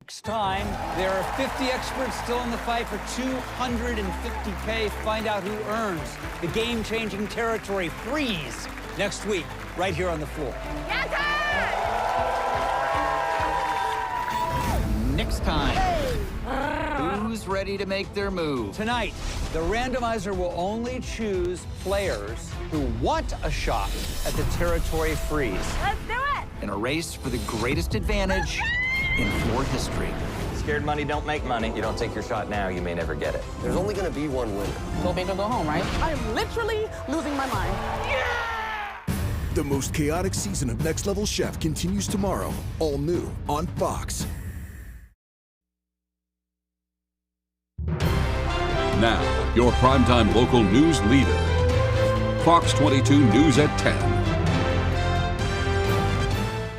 Next time, there are 50 experts still in the fight for $250K. Find out who earns the game-changing territory freeze next week, right here on the floor. Yes, Next time. Who's ready to make their move? Tonight, the randomizer will only choose players who want a shot at the territory freeze. let's do it. In a race for the greatest advantage in floor history. Scared money don't make money. You don't take your shot now, you may never get it. There's only going to be one winner. Go big or go home, right? I am literally losing my mind. The most chaotic season of Next Level Chef continues tomorrow, all new on Fox. Now, your primetime local news leader. Fox 22 News at 10.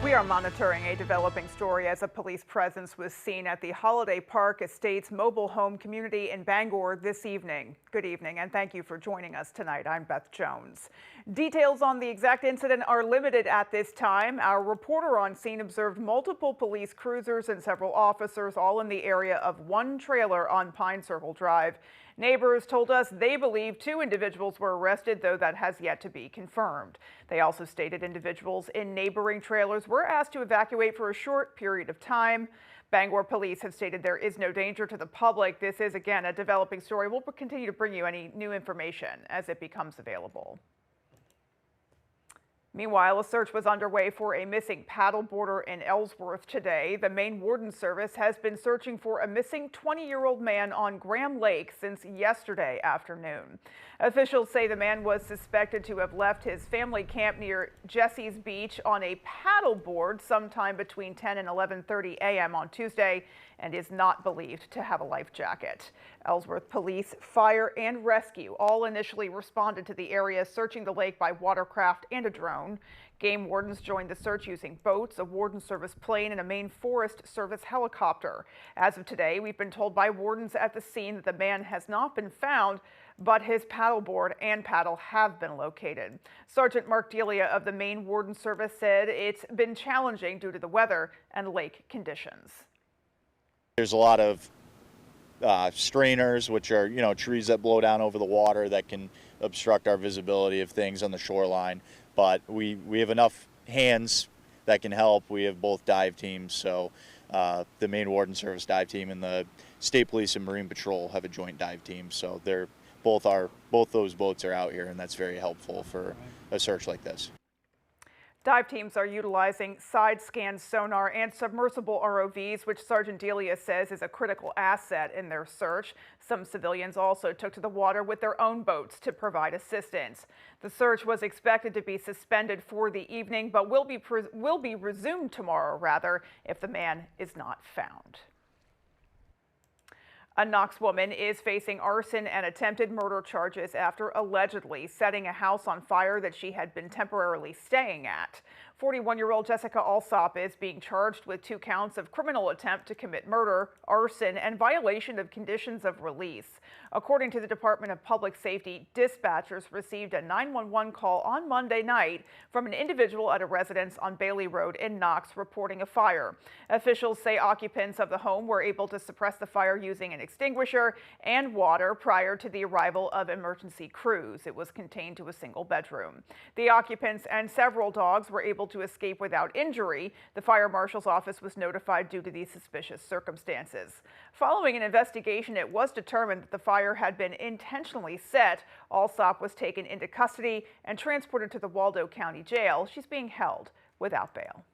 We are monitoring a developing story as a police presence was seen at the Holiday Park Estates mobile home community in Bangor this evening. Good evening, and thank you for joining us tonight. I'm Beth Jones. Details on the exact incident are limited at this time. Our reporter on scene observed multiple police cruisers and several officers all in the area of one trailer on Pine Circle Drive. Neighbors told us they believe 2 individuals were arrested, though that has yet to be confirmed. They also stated individuals in neighboring trailers were asked to evacuate for a short period of time. Bangor police have stated there is no danger to the public. This is, again, a developing story. We'll continue to bring you any new information as it becomes available. Meanwhile, a search was underway for a missing paddleboarder in Ellsworth today. The Maine Warden Service has been searching for a missing 20-year-old man on Graham Lake since yesterday afternoon. Officials say the man was suspected to have left his family camp near Jesse's Beach on a paddleboard sometime between 10 and 11:30 a.m. on Tuesday and is not believed to have a life jacket. Ellsworth Police, Fire, and Rescue all initially responded to the area, searching the lake by watercraft and a drone. Game wardens joined the search using boats, a Warden Service plane, and a Maine Forest Service helicopter. As of today, we've been told by wardens at the scene that the man has not been found, but his paddleboard and paddle have been located. Sergeant Mark Delia of the Maine Warden Service said it's been challenging due to the weather and lake conditions. There's a lot of strainers, which are, trees that blow down over the water that can obstruct our visibility of things on the shoreline. But we have enough hands that can help. We have both dive teams, so the Maine Warden Service dive team and the State Police and Marine Patrol have a joint dive team. So both those boats are out here, and that's very helpful for a search like this. Dive teams are utilizing side-scan sonar and submersible ROVs, which Sergeant Delia says is a critical asset in their search. Some civilians also took to the water with their own boats to provide assistance. The search was expected to be suspended for the evening, but will be resumed tomorrow, if the man is not found. A Knox woman is facing arson and attempted murder charges after allegedly setting a house on fire that she had been temporarily staying at. 41-year-old Jessica Alsop is being charged with 2 counts of criminal attempt to commit murder, arson, and violation of conditions of release. According to the Department of Public Safety, dispatchers received a 911 call on Monday night from an individual at a residence on Bailey Road in Knox reporting a fire. Officials say occupants of the home were able to suppress the fire using an extinguisher and water prior to the arrival of emergency crews. It was contained to a single bedroom. The occupants and several dogs were able to escape without injury. The fire marshal's office was notified due to these suspicious circumstances. Following an investigation, it was determined that the fire had been intentionally set. Alsop was taken into custody and transported to the Waldo County Jail. She's being held without bail.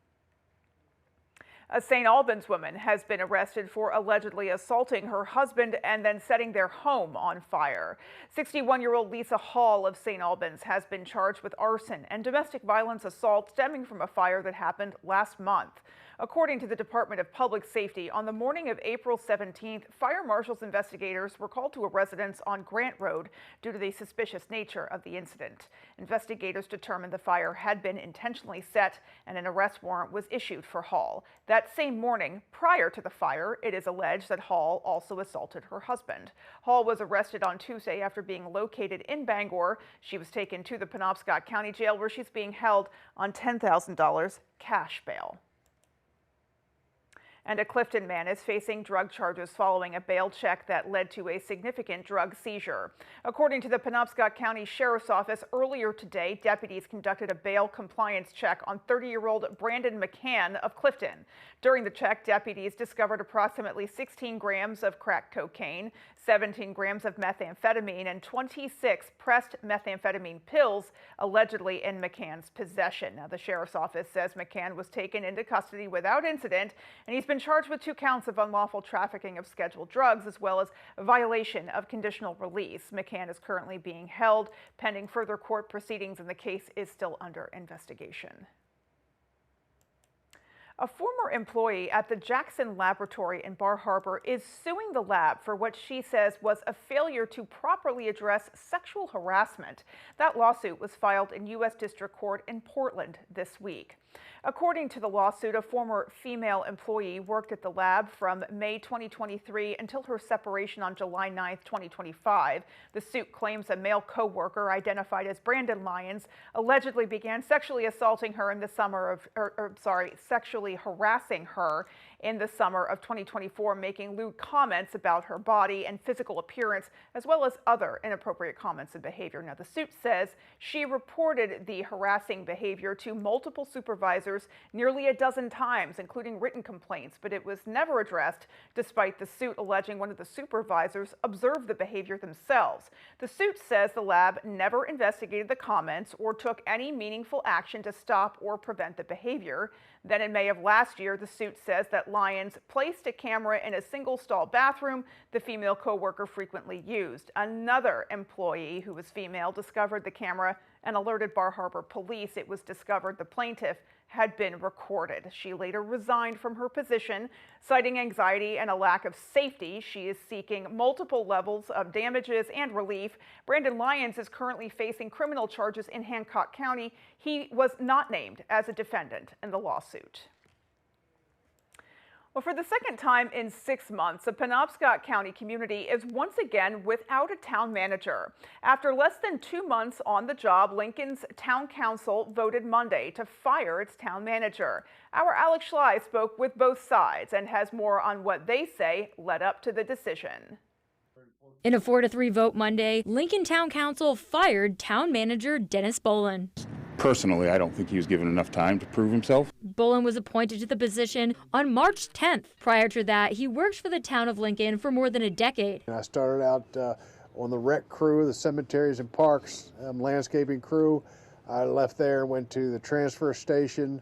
A St. Albans woman has been arrested for allegedly assaulting her husband and then setting their home on fire. 61-year-old Lisa Hall of St. Albans has been charged with arson and domestic violence assault stemming from a fire that happened last month. According to the Department of Public Safety, on the morning of April 17th, fire marshal's investigators were called to a residence on Grant Road due to the suspicious nature of the incident. Investigators determined the fire had been intentionally set and an arrest warrant was issued for Hall. That same morning, prior to the fire, it is alleged that Hall also assaulted her husband. Hall was arrested on Tuesday after being located in Bangor. She was taken to the Penobscot County Jail, where she's being held on $10,000 cash bail. And a Clifton man is facing drug charges following a bail check that led to a significant drug seizure. According to the Penobscot County Sheriff's Office, earlier today, deputies conducted a bail compliance check on 30-year-old Brandon McCann of Clifton. During the check, deputies discovered approximately 16 grams of crack cocaine, 17 grams of methamphetamine, and 26 pressed methamphetamine pills allegedly in McCann's possession. Now, the Sheriff's Office says McCann was taken into custody without incident, and he's been charged with 2 counts of unlawful trafficking of scheduled drugs, as well as a violation of conditional release. McCann is currently being held pending further court proceedings, and the case is still under investigation. A former employee at the Jackson Laboratory in Bar Harbor is suing the lab for what she says was a failure to properly address sexual harassment. That lawsuit was filed in U.S. District Court in Portland this week. According to the lawsuit, a former female employee worked at the lab from May 2023 until her separation on July 9, 2025. The suit claims a male co-worker identified as Brandon Lyons allegedly began sexually assaulting her in the summer of, sexually harassing her in the summer of 2024, making lewd comments about her body and physical appearance, as well as other inappropriate comments and behavior. Now, the suit says she reported the harassing behavior to multiple supervisors nearly a dozen times, including written complaints, but it was never addressed, despite the suit alleging one of the supervisors observed the behavior themselves. The suit says the lab never investigated the comments or took any meaningful action to stop or prevent the behavior. Then in May of last year, the suit says that Lyons placed a camera in a single-stall bathroom the female co-worker frequently used. Another employee who was female discovered the camera and alerted Bar Harbor police. It was discovered the plaintiff had been recorded. She later resigned from her position, citing anxiety and a lack of safety. She is seeking multiple levels of damages and relief. Brandon Lyons is currently facing criminal charges in Hancock County. He was not named as a defendant in the lawsuit. Well, for the second time in 6 months, a Penobscot County community is once again without a town manager. After less than 2 months on the job, Lincoln's town council voted Monday to fire its town manager. Our Alex Schley spoke with both sides and has more on what they say led up to the decision. In a 4-3 vote Monday, Lincoln Town Council fired town manager Dennis Bolin. Personally, I don't think he was given enough time to prove himself. Bolin was appointed to the position on March 10th. Prior to that, he worked for the town of Lincoln for more than a decade. I started out on the rec crew, the cemeteries and parks landscaping crew. I left there, went to the transfer station.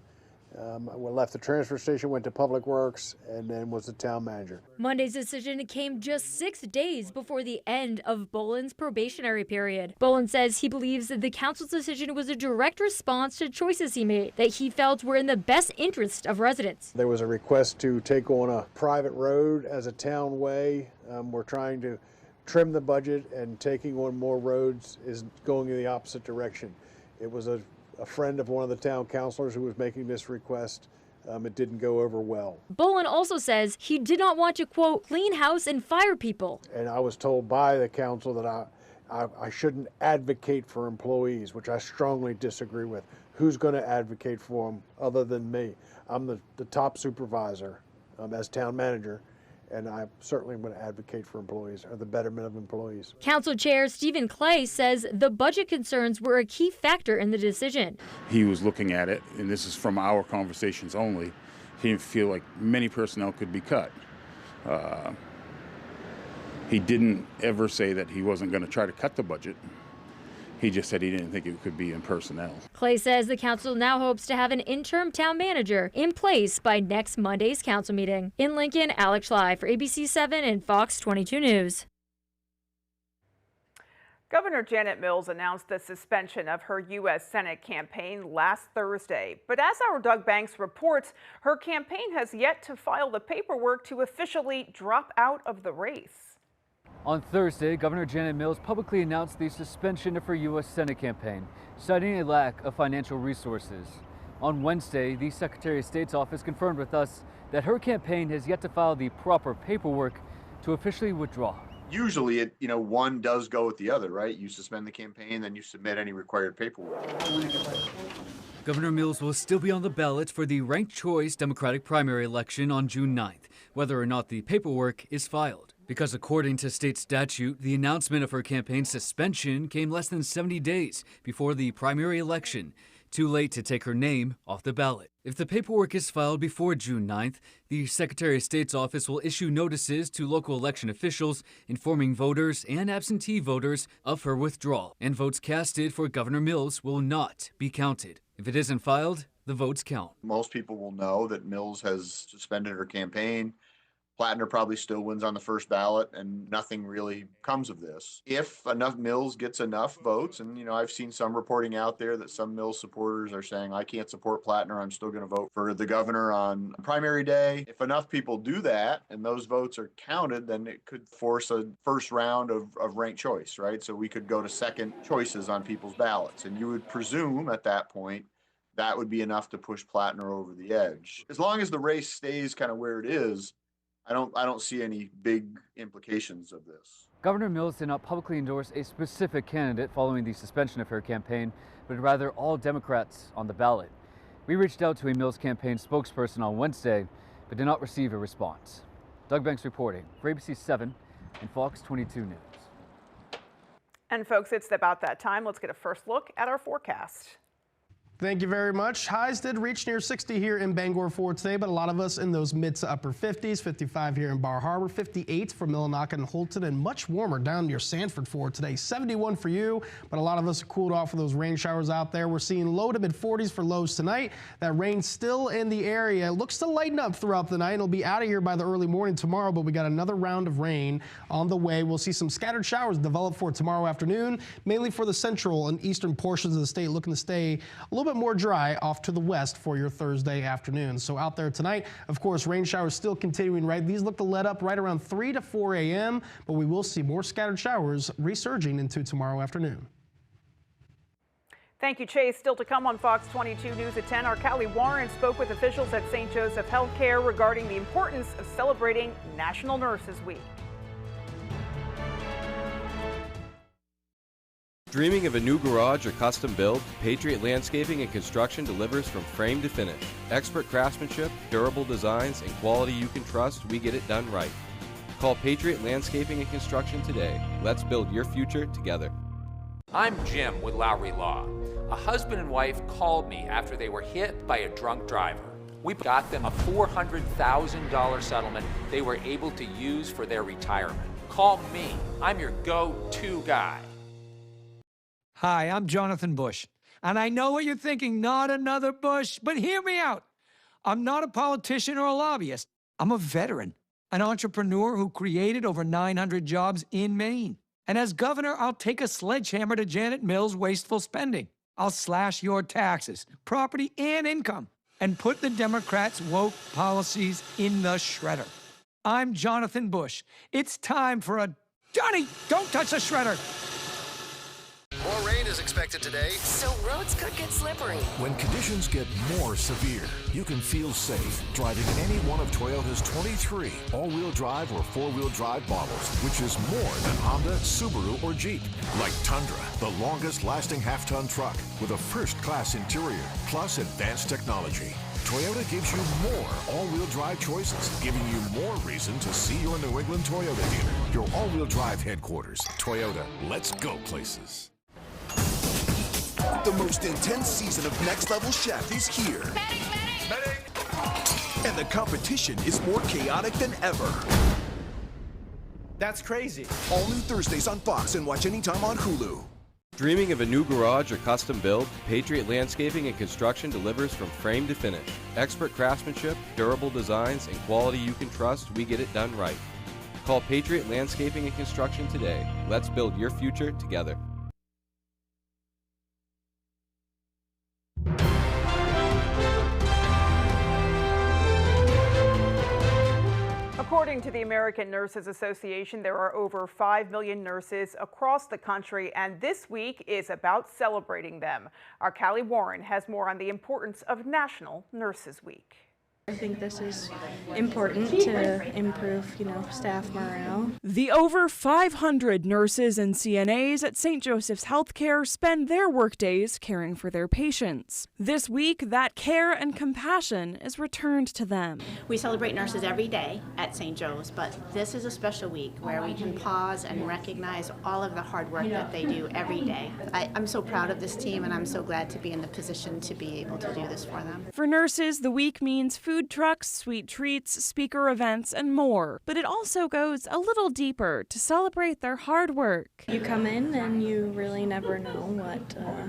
Left the transfer station, went to Public Works, and then was the town manager. Monday's decision came just 6 days before the end of Bolin's probationary period. Bolin says he believes that the council's decision was a direct response to choices he made that he felt were in the best interest of residents. There was a request to take on a private road as a town way. We're trying to trim the budget, and taking on more roads is going in the opposite direction. It was a friend of one of the town councilors who was making this request. It didn't go over well. Bolin also says he did not want to, quote, clean house and fire people. And I was told by the council that I shouldn't advocate for employees, which I strongly disagree with. Who's going to advocate for them other than me? I'm the top supervisor as town manager, and I certainly want to advocate for employees or the betterment of employees. Council Chair Stephen Clay says the budget concerns were a key factor in the decision. He was looking at it, and this is from our conversations only. He didn't feel like many personnel could be cut. He didn't ever say that he wasn't going to try to cut the budget. He just said he didn't think it could be in personnel. Clay says the council now hopes to have an interim town manager in place by next Monday's council meeting. In Lincoln, Alex Schley for ABC 7 and Fox 22 News. Governor Janet Mills announced the suspension of her U.S. Senate campaign last Thursday. But as our Doug Banks reports, her campaign has yet to file the paperwork to officially drop out of the race. On Thursday, Governor Janet Mills publicly announced the suspension of her U.S. Senate campaign, citing a lack of financial resources. On Wednesday, the Secretary of State's office confirmed with us that her campaign has yet to file the proper paperwork to officially withdraw. Usually, one does go with the other, right? You suspend the campaign, then you submit any required paperwork. Governor Mills will still be on the ballot for the ranked choice Democratic primary election on June 9th, whether or not the paperwork is filed. Because according to state statute, the announcement of her campaign suspension came less than 70 days before the primary election. Too late to take her name off the ballot. If the paperwork is filed before June 9th, the Secretary of State's office will issue notices to local election officials informing voters and absentee voters of her withdrawal, and votes casted for Governor Mills will not be counted. If it isn't filed, the votes count. Most people will know that Mills has suspended her campaign. Plattner probably still wins on the first ballot, and nothing really comes of this. If enough Mills gets enough votes, and I've seen some reporting out there that some Mills supporters are saying, I can't support Plattner, I'm still going to vote for the governor on primary day. If enough people do that and those votes are counted, then it could force a first round of ranked choice, right? So we could go to second choices on people's ballots, and you would presume at that point that would be enough to push Plattner over the edge. As long as the race stays kind of where it is, I don't see any big implications of this. Governor Mills did not publicly endorse a specific candidate following the suspension of her campaign, but rather all Democrats on the ballot. We reached out to a Mills campaign spokesperson on Wednesday, but did not receive a response. Doug Banks reporting for ABC 7 and Fox 22 News. And folks, it's about that time. Let's get a first look at our forecast. Thank you very much. Highs did reach near 60 here in Bangor for today, but a lot of us in those mid to upper 50s, 55 here in Bar Harbor, 58 for Millinocket and Holton, and much warmer down near Sanford for today. 71 for you, but a lot of us are cooled off for those rain showers out there. We're seeing low to mid 40s for lows tonight. That rain still in the area. It looks to lighten up throughout the night. It'll be out of here by the early morning tomorrow, but we got another round of rain on the way. We'll see some scattered showers develop for tomorrow afternoon, mainly for the central and eastern portions of the state, looking to stay a little bit more dry off to the west for your Thursday afternoon. So out there tonight, of course, rain showers still continuing, right? These look to let up right around 3 to 4 a.m., but we will see more scattered showers resurging into tomorrow afternoon. Thank you, Chase. Still to come on Fox 22 News at 10, our Callie Warren spoke with officials at St. Joseph Healthcare regarding the importance of celebrating National Nurses Week. Dreaming of a new garage or custom build? Patriot Landscaping and Construction delivers from frame to finish. Expert craftsmanship, durable designs, and quality you can trust, we get it done right. Call Patriot Landscaping and Construction today. Let's build your future together. I'm Jim with Lowry Law. A husband and wife called me after they were hit by a drunk driver. We got them a $400,000 settlement they were able to use for their retirement. Call me. I'm your go-to guy. Hi, I'm Jonathan Bush, and I know what you're thinking, not another Bush, but hear me out. I'm not a politician or a lobbyist. I'm a veteran, an entrepreneur who created over 900 jobs in Maine. And as governor, I'll take a sledgehammer to Janet Mills' wasteful spending. I'll slash your taxes, property, and income, and put the Democrats' woke policies in the shredder. I'm Jonathan Bush. It's time for a... Johnny, don't touch the shredder! More rain is expected today, so roads could get slippery. When conditions get more severe, you can feel safe driving any one of Toyota's 23 all-wheel drive or four-wheel drive models, which is more than Honda, Subaru, or Jeep. Like Tundra, the longest-lasting half-ton truck with a first-class interior, plus advanced technology. Toyota gives you more all-wheel drive choices, giving you more reason to see your New England Toyota dealer. Your all-wheel drive headquarters. Toyota, let's go places. The most intense season of Next Level Chef is here. medic! And the competition is more chaotic than ever. That's crazy. All new Thursdays on Fox and watch anytime on Hulu. Dreaming of a new garage or custom build? Patriot Landscaping and Construction delivers from frame to finish. Expert craftsmanship, durable designs, and quality you can trust, we get it done right. Call Patriot Landscaping and Construction today. Let's build your future together. According to the American Nurses Association, there are over 5 million nurses across the country, and this week is about celebrating them. Our Callie Warren has more on the importance of National Nurses Week. I think this is important to improve, staff morale. The over 500 nurses and CNAs at St. Joseph's Healthcare spend their workdays caring for their patients. This week, that care and compassion is returned to them. We celebrate nurses every day at St. Joe's, but this is a special week where we can pause and recognize all of the hard work that they do every day. I'm so proud of this team, and I'm so glad to be in the position to be able to do this for them. For nurses, the week means food trucks, sweet treats, speaker events, and more. But it also goes a little deeper to celebrate their hard work. You come in and you really never know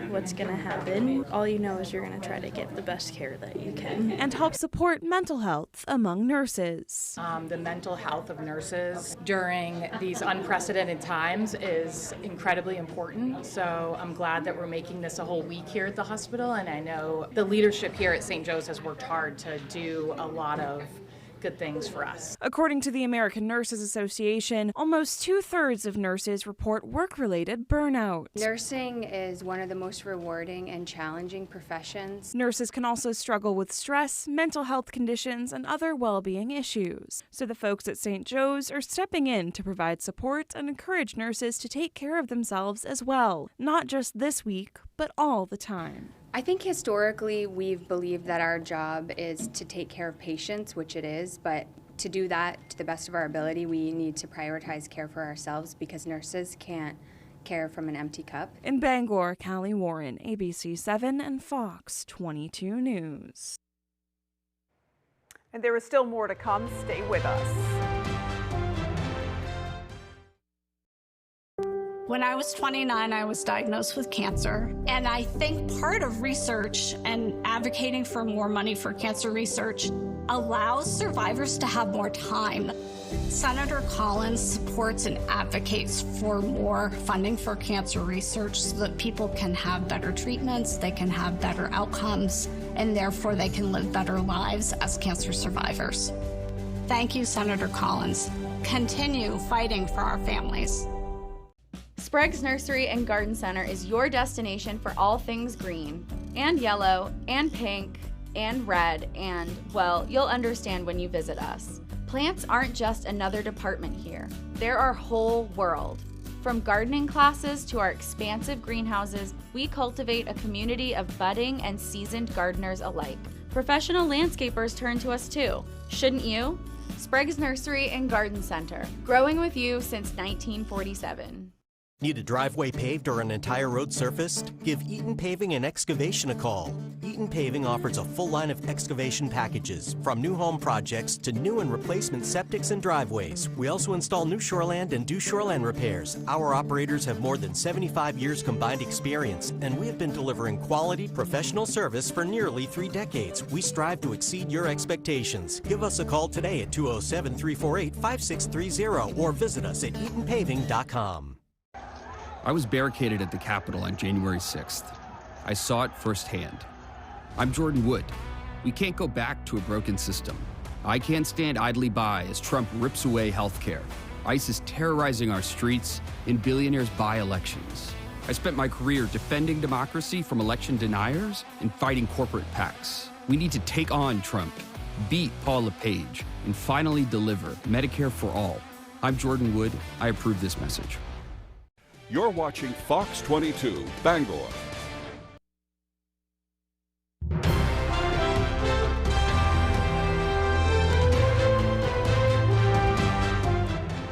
what's going to happen. All you know is you're going to try to get the best care that you can. And help support mental health among nurses. The mental health of nurses during these unprecedented times is incredibly important. So I'm glad that we're making this a whole week here at the hospital. And I know the leadership here at St. Joe's has worked hard to do a lot of good things for us. According to the American Nurses Association, almost 2/3 of nurses report work-related burnout. Nursing is one of the most rewarding and challenging professions. Nurses can also struggle with stress, mental health conditions, and other well-being issues. So the folks at St. Joe's are stepping in to provide support and encourage nurses to take care of themselves as well, not just this week, but all the time. I think historically we've believed that our job is to take care of patients, which it is, but to do that to the best of our ability, we need to prioritize care for ourselves because nurses can't care from an empty cup. In Bangor, Callie Warren, ABC 7 and Fox 22 News. And there is still more to come. Stay with us. When I was 29, I was diagnosed with cancer. And I think part of research and advocating for more money for cancer research allows survivors to have more time. Senator Collins supports and advocates for more funding for cancer research so that people can have better treatments, they can have better outcomes, and therefore they can live better lives as cancer survivors. Thank you, Senator Collins. Continue fighting for our families. Sprague's Nursery and Garden Center is your destination for all things green, and yellow, and pink, and red, and, well, you'll understand when you visit us. Plants aren't just another department here. They're our whole world. From gardening classes to our expansive greenhouses, we cultivate a community of budding and seasoned gardeners alike. Professional landscapers turn to us too. Shouldn't you? Sprague's Nursery and Garden Center, growing with you since 1947. Need a driveway paved or an entire road surfaced? Give Eaton Paving and Excavation a call. Eaton Paving offers a full line of excavation packages, from new home projects to new and replacement septics and driveways. We also install new shoreland and do shoreland repairs. Our operators have more than 75 years combined experience, and we have been delivering quality, professional service for nearly 3 decades. We strive to exceed your expectations. Give us a call today at 207-348-5630 or visit us at eatonpaving.com. I was barricaded at the Capitol on January 6th. I saw it firsthand. I'm Jordan Wood. We can't go back to a broken system. I can't stand idly by as Trump rips away healthcare. ICE is terrorizing our streets, and billionaires buy elections. I spent my career defending democracy from election deniers and fighting corporate PACs. We need to take on Trump, beat Paul LePage, and finally deliver Medicare for all. I'm Jordan Wood. I approve this message. You're watching Fox 22, Bangor.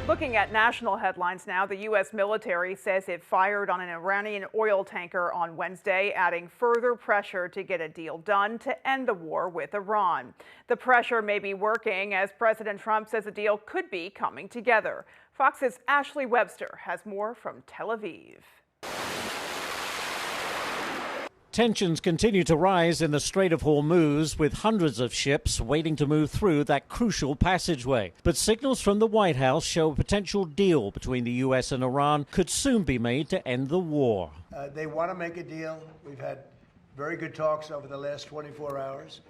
Looking at national headlines now, the U.S. military says it fired on an Iranian oil tanker on Wednesday, adding further pressure to get a deal done to end the war with Iran. The pressure may be working as President Trump says a deal could be coming together. Fox's Ashley Webster has more from Tel Aviv. Tensions continue to rise in the Strait of Hormuz, with hundreds of ships waiting to move through that crucial passageway. But signals from the White House show a potential deal between the U.S. and Iran could soon be made to end the war. They want to make a deal. We've had very good talks over the last 24 hours.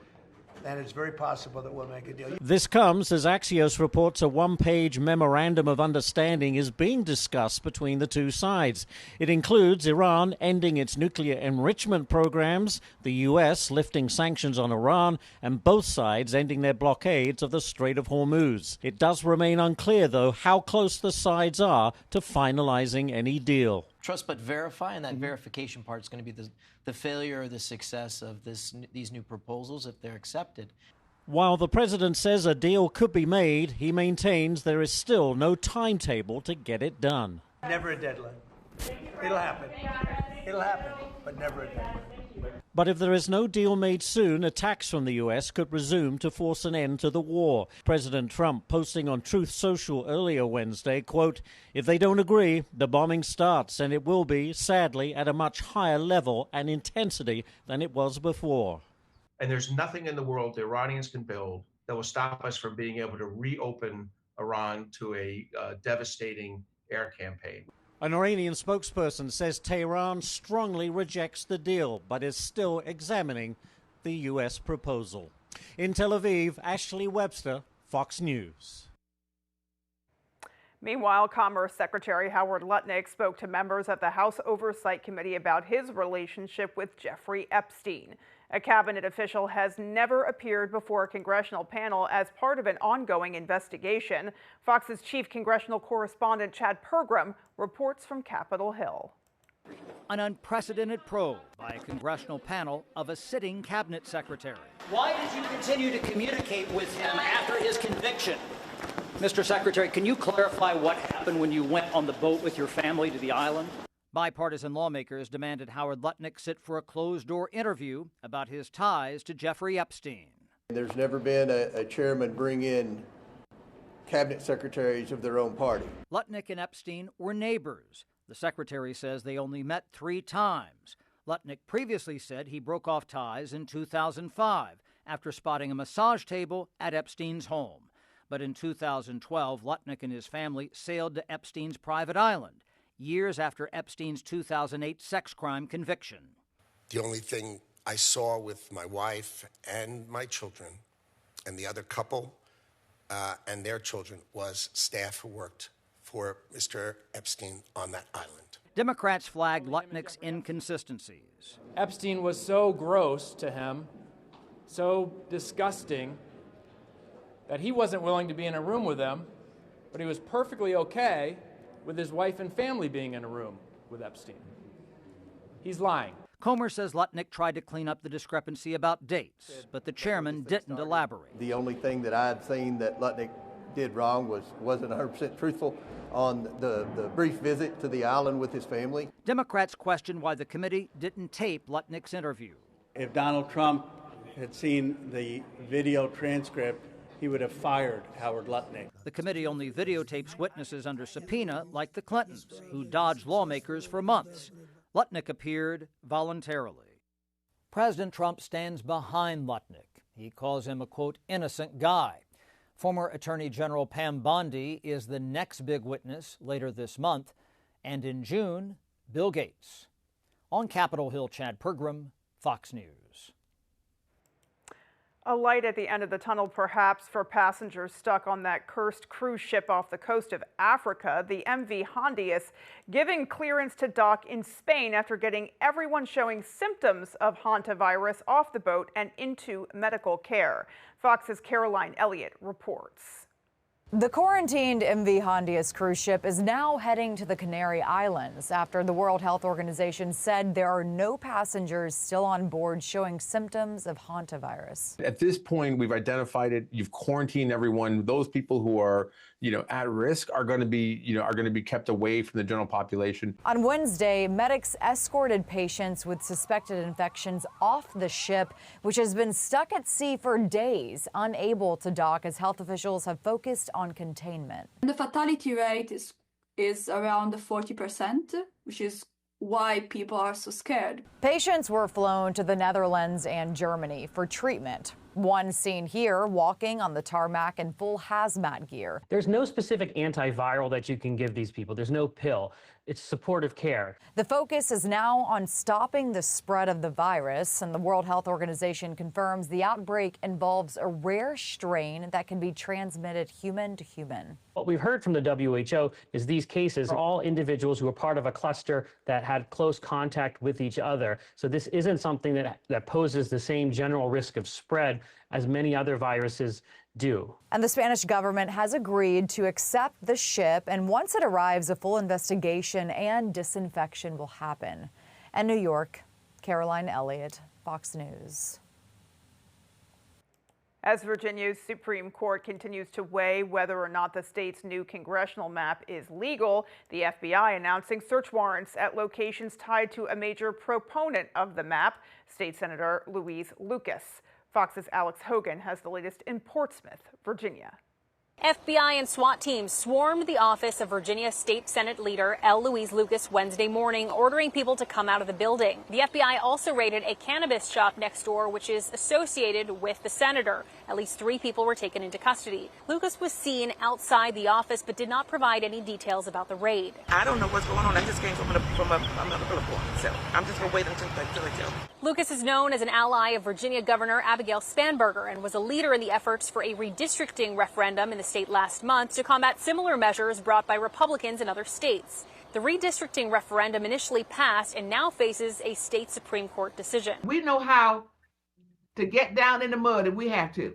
then it's very possible that we'll make a deal. This comes as Axios reports a one-page memorandum of understanding is being discussed between the two sides. It includes Iran ending its nuclear enrichment programs, the U.S. lifting sanctions on Iran, and both sides ending their blockades of the Strait of Hormuz. It does remain unclear, though, how close the sides are to finalizing any deal. Trust but verify, and that verification part is going to be the failure or the success of these new proposals if they're accepted. While the president says a deal could be made, he maintains there is still no timetable to get it done. Never a deadline. It'll happen. It'll happen, but never a deadline. But if there is no deal made soon, attacks from the U.S. could resume to force an end to the war. President Trump posting on Truth Social earlier Wednesday, quote, "If they don't agree, the bombing starts, and it will be, sadly, at a much higher level and intensity than it was before." And there's nothing in the world the Iranians can build that will stop us from being able to reopen Iran to a devastating air campaign. An Iranian spokesperson says Tehran strongly rejects the deal, but is still examining the U.S. proposal. In Tel Aviv, Ashley Webster, Fox News. Meanwhile, Commerce Secretary Howard Lutnick spoke to members of the House Oversight Committee about his relationship with Jeffrey Epstein. A cabinet official has never appeared before a congressional panel as part of an ongoing investigation. Fox's chief congressional correspondent Chad Pergram reports from Capitol Hill. An unprecedented probe by a congressional panel of a sitting cabinet secretary. Why did you continue to communicate with him after his conviction? Mr. Secretary, can you clarify what happened when you went on the boat with your family to the island? Bipartisan lawmakers demanded Howard Lutnick sit for a closed-door interview about his ties to Jeffrey Epstein. There's never been a chairman bring in cabinet secretaries of their own party. Lutnick and Epstein were neighbors. The secretary says they only met 3 times. Lutnick previously said he broke off ties in 2005 after spotting a massage table at Epstein's home. But in 2012, Lutnick and his family sailed to Epstein's private island, years after Epstein's 2008 sex crime conviction. The only thing I saw with my wife and my children and the other couple and their children was staff who worked for Mr. Epstein on that island. Democrats flagged Lutnick's inconsistencies. Epstein was so gross to him, so disgusting, that he wasn't willing to be in a room with them, but he was perfectly okay with his wife and family being in a room with Epstein. He's lying. Comer says Lutnick tried to clean up the discrepancy about dates, but the chairman didn't elaborate. The only thing that I had seen that Lutnick did wrong wasn't 100% truthful on the brief visit to the island with his family. Democrats questioned why the committee didn't tape Lutnick's interview. If Donald Trump had seen the video transcript, he would have fired Howard Lutnick. The committee only videotapes witnesses under subpoena like the Clintons, who dodged lawmakers for months. Lutnick appeared voluntarily. President Trump stands behind Lutnick. He calls him a, quote, innocent guy. Former Attorney General Pam Bondi is the next big witness later this month. And in June, Bill Gates. On Capitol Hill, Chad Pergram, Fox News. A light at the end of the tunnel, perhaps, for passengers stuck on that cursed cruise ship off the coast of Africa, the MV Hondius, giving clearance to dock in Spain after getting everyone showing symptoms of hantavirus off the boat and into medical care. Fox's Caroline Elliott reports. The quarantined MV Hondius cruise ship is now heading to the Canary Islands after the World Health Organization said there are no passengers still on board showing symptoms of hantavirus. At this point, we've identified it. You've quarantined everyone. Those people who are, at risk are going to be kept away from the general population. On Wednesday, medics escorted patients with suspected infections off the ship, which has been stuck at sea for days, unable to dock as health officials have focused on containment. The fatality rate is around 40%, which is why people are so scared. Patients were flown to the Netherlands and Germany for treatment. One seen here walking on the tarmac in full hazmat gear. There's no specific antiviral that you can give these people. There's no pill. it's supportive care. The focus is now on stopping the spread of the virus, and the World Health Organization confirms the outbreak involves a rare strain that can be transmitted human to human. What we've heard from the WHO is these cases are all individuals who are part of a cluster that had close contact with each other. So this isn't something that poses the same general risk of spread as many other viruses do. And the Spanish government has agreed to accept the ship, and once it arrives, a full investigation and disinfection will happen. In New York, Caroline Elliott, Fox News. As Virginia's Supreme Court continues to weigh whether or not the state's new congressional map is legal, the FBI announcing search warrants at locations tied to a major proponent of the map, State Senator Louise Lucas. Fox's Alex Hogan has the latest in Portsmouth, Virginia. FBI and SWAT teams swarmed the office of Virginia State Senate leader L. Louise Lucas Wednesday morning, ordering people to come out of the building. The FBI also raided a cannabis shop next door, which is associated with the senator. At least 3 people were taken into custody. Lucas was seen outside the office but did not provide any details about the raid. I don't know what's going on. I just came from another report, so I'm just going to wait until they tell me. Lucas is known as an ally of Virginia Governor Abigail Spanberger and was a leader in the efforts for a redistricting referendum in the state last month to combat similar measures brought by Republicans in other states. The redistricting referendum initially passed and now faces a state Supreme Court decision. We know how to get down in the mud if we have to.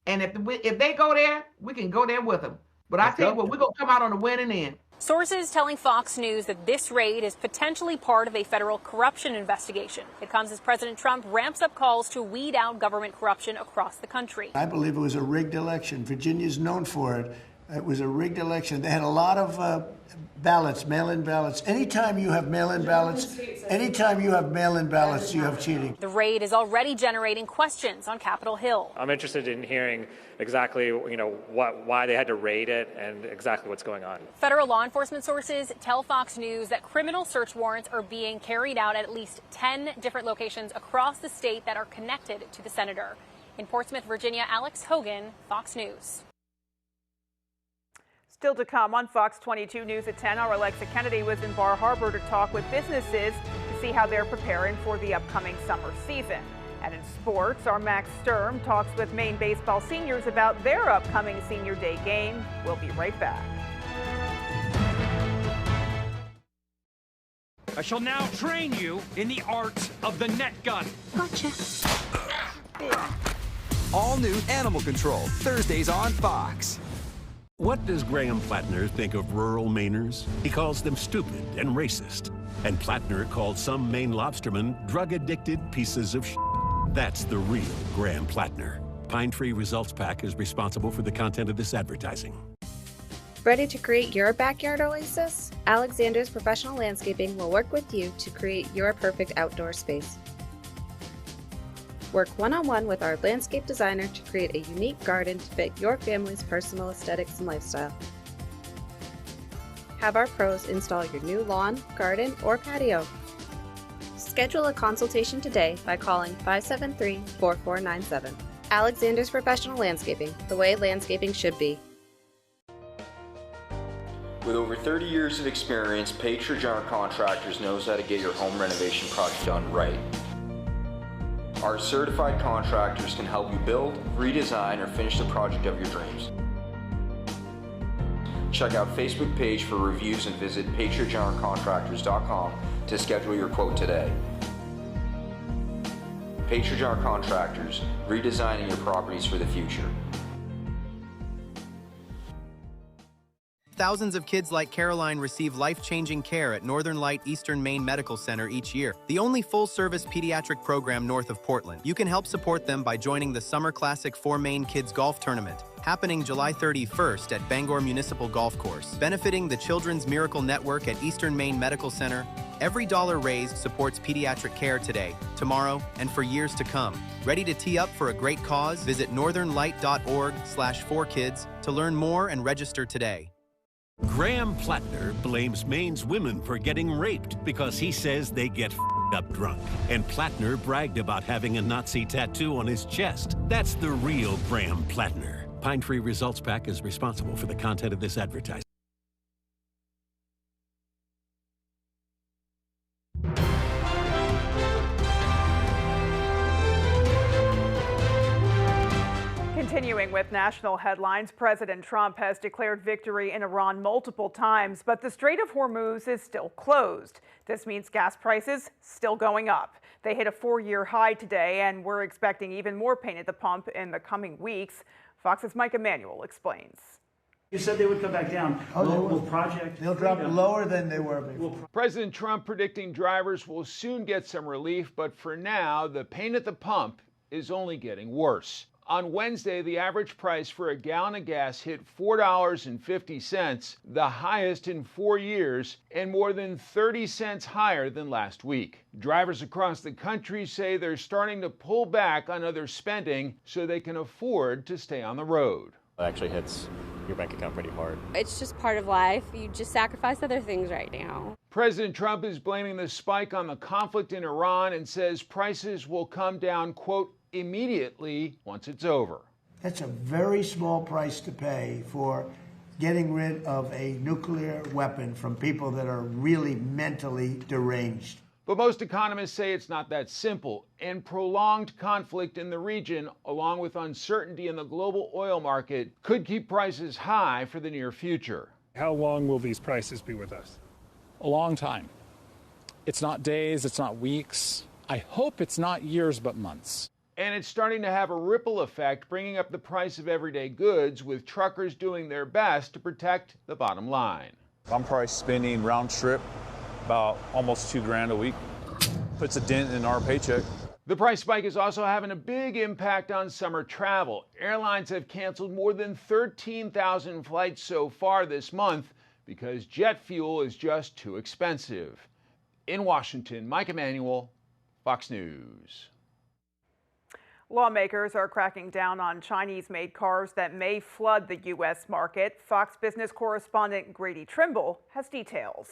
And if they go there, we can go there with them. But I tell you what, we're going to come out on the winning end. Sources telling Fox News that this raid is potentially part of a federal corruption investigation. It comes as President Trump ramps up calls to weed out government corruption across the country. I believe it was a rigged election. Virginia's known for it. It was a rigged election. They had a lot of ballots, mail-in ballots. Anytime you have mail-in ballots, you have cheating. The raid is already generating questions on Capitol Hill. I'm interested in hearing exactly, why they had to raid it and exactly what's going on. Federal law enforcement sources tell Fox News that criminal search warrants are being carried out at least 10 different locations across the state that are connected to the senator. In Portsmouth, Virginia, Alex Hogan, Fox News. Still to come on Fox 22 News at 10, our Alexa Kennedy was in Bar Harbor to talk with businesses to see how they're preparing for the upcoming summer season. And in sports, our Max Sturm talks with Maine baseball seniors about their upcoming Senior Day game. We'll be right back. I shall now train you in the art of the net gun. Gotcha. All new Animal Control, Thursdays on Fox. What does Graham Plattner think of rural Mainers? He calls them stupid and racist. And Plattner called some Maine lobstermen drug-addicted pieces of shit. That's the real Graham Plattner. Pine Tree Results Pack is responsible for the content of this advertising. Ready to create your backyard oasis? Alexander's Professional Landscaping will work with you to create your perfect outdoor space. Work one-on-one with our landscape designer to create a unique garden to fit your family's personal aesthetics and lifestyle. Have our pros install your new lawn, garden, or patio. Schedule a consultation today by calling 573-4497. Alexander's Professional Landscaping, the way landscaping should be. With over 30 years of experience, Patriot Contractors knows how to get your home renovation project done right. Our certified contractors can help you build, redesign, or finish the project of your dreams. Check out Facebook page for reviews and visit patriotgeneralcontractors.com to schedule your quote today. Patriot General Contractors, redesigning your properties for the future. Thousands of kids like Caroline receive life-changing care at Northern Light Eastern Maine Medical Center each year, the only full-service pediatric program north of Portland. You can help support them by joining the Summer Classic for Maine Kids Golf Tournament, happening July 31st at Bangor Municipal Golf Course. Benefiting the Children's Miracle Network at Eastern Maine Medical Center, every dollar raised supports pediatric care today, tomorrow, and for years to come. Ready to tee up for a great cause? Visit northernlight.org/4kids to learn more and register today. Graham Plattner blames Maine's women for getting raped because he says they get up drunk. And Plattner bragged about having a Nazi tattoo on his chest. That's the real Graham Plattner. Pine Tree Results Pack is responsible for the content of this advertising. Continuing with national headlines, President Trump has declared victory in Iran multiple times, but the Strait of Hormuz is still closed. This means gas prices still going up. They hit a 4-year high today, and we're expecting even more pain at the pump in the coming weeks. Fox's Mike Emanuel explains. You said they would come back down. They'll drop lower than they were before. President Trump predicting drivers will soon get some relief, but for now, the pain at the pump is only getting worse. On Wednesday, the average price for a gallon of gas hit $4.50, the highest in 4 years, and more than 30 cents higher than last week. Drivers across the country say they're starting to pull back on other spending so they can afford to stay on the road. It actually hits your bank account pretty hard. It's just part of life. You just sacrifice other things right now. President Trump is blaming the spike on the conflict in Iran and says prices will come down, quote, immediately once it's over. That's a very small price to pay for getting rid of a nuclear weapon from people that are really mentally deranged. But most economists say it's not that simple, and prolonged conflict in the region, along with uncertainty in the global oil market, could keep prices high for the near future. How long will these prices be with us? A long time. It's not days, it's not weeks. I hope it's not years, but months. And it's starting to have a ripple effect, bringing up the price of everyday goods, with truckers doing their best to protect the bottom line. I'm probably spending round trip about almost $2,000 a week. Puts a dent in our paycheck. The price spike is also having a big impact on summer travel. Airlines have canceled more than 13,000 flights so far this month because jet fuel is just too expensive. In Washington, Mike Emanuel, Fox News. Lawmakers are cracking down on Chinese-made cars that may flood the U.S. market. Fox Business correspondent Grady Trimble has details.